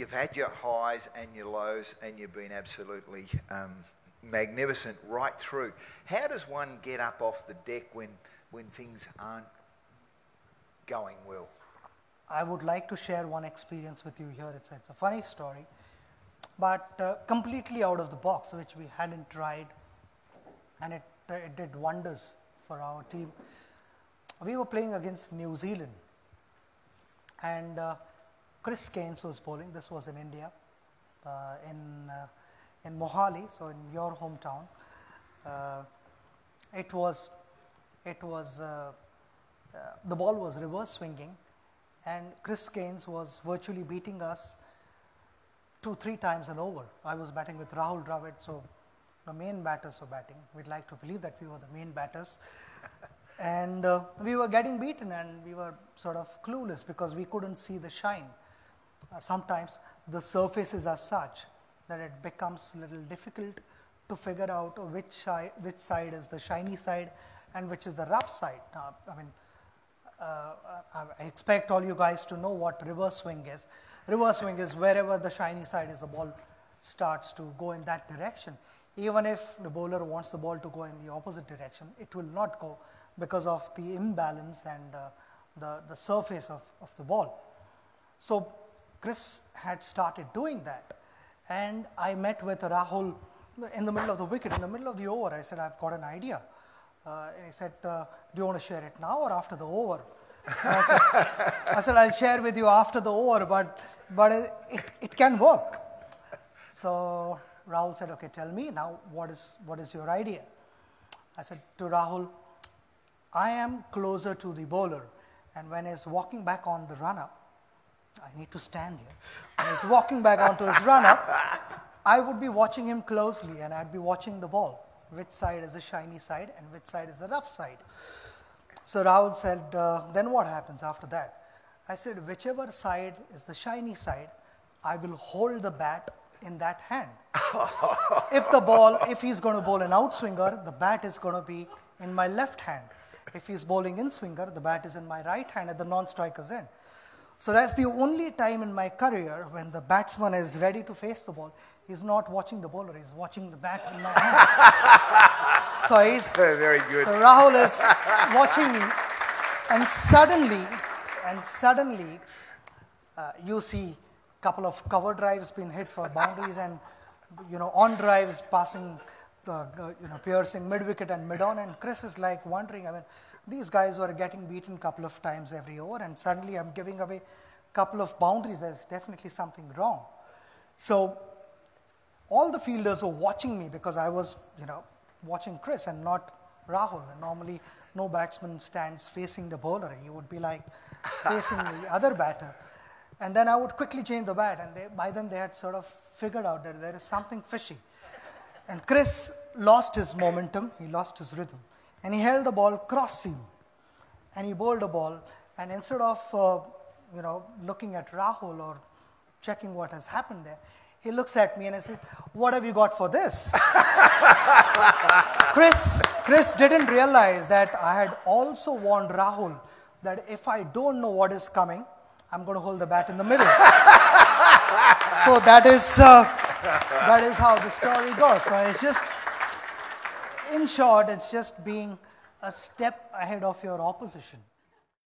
you've had your highs and your lows, and you've been absolutely magnificent right through. How does one get up off the deck when things aren't going well? I would like to share one experience with you here. It's a funny story, but completely out of the box, which we hadn't tried, and it did wonders for our team. We were playing against New Zealand, and Chris Cairns was bowling. This was in India, in Mohali, so in your hometown. The ball was reverse swinging, and Chris Cairns was virtually beating us 2-3 times an over. I was batting with Rahul Dravid, so the main batters were batting. We'd like to believe that we were the main batters. And we were getting beaten, and we were sort of clueless because we couldn't see the shine. Sometimes the surfaces are such that it becomes a little difficult to figure out which side is the shiny side and which is the rough side. I expect all you guys to know what reverse swing is. Reverse swing is wherever the shiny side is, the ball starts to go in that direction. Even if the bowler wants the ball to go in the opposite direction, it will not go because of the imbalance and the surface of the ball. So Chris had started doing that, and I met with Rahul in the middle of the wicket, in the middle of the over. I said, I've got an idea. And he said, do you want to share it now or after the over? I said, I'll share with you after the over, but it can work. So Rahul said, okay, tell me now, what is your idea? I said to Rahul, I am closer to the bowler, and when he's walking back on the run-up, I need to stand here. When he's walking back onto his run-up, I would be watching him closely, and I'd be watching the ball. Which side is the shiny side and which side is the rough side? So Rahul said, then what happens after that? I said, whichever side is the shiny side, I will hold the bat in that hand. If he's going to bowl an outswinger, the bat is going to be in my left hand. If he's bowling in swinger, the bat is in my right hand at the non-striker's end. So that's the only time in my career when the batsman is ready to face the ball. He's not watching the bowler, he's watching the bat in my hand. So he's very good. So Rahul is watching me, and suddenly you see a couple of cover drives being hit for boundaries, and on drives passing piercing mid-wicket and mid-on, and Chris is like wondering, these guys were getting beaten a couple of times every over, and suddenly I'm giving away a couple of boundaries. There's definitely something wrong. So all the fielders were watching me because I was, watching Chris and not Rahul. And normally, no batsman stands facing the bowler. He would be like facing the other batter. And then I would quickly change the bat, and by then they had sort of figured out that there is something fishy. And Chris lost his momentum, he lost his rhythm, and he held the ball cross seam, and he bowled a ball, and instead of looking at Rahul or checking what has happened there, he looks at me and I said, what have you got for this? Chris didn't realize that I had also warned Rahul that if I don't know what is coming, I'm going to hold the bat in the middle. So that is how the story goes. So it's just, in short, it's just being a step ahead of your opposition.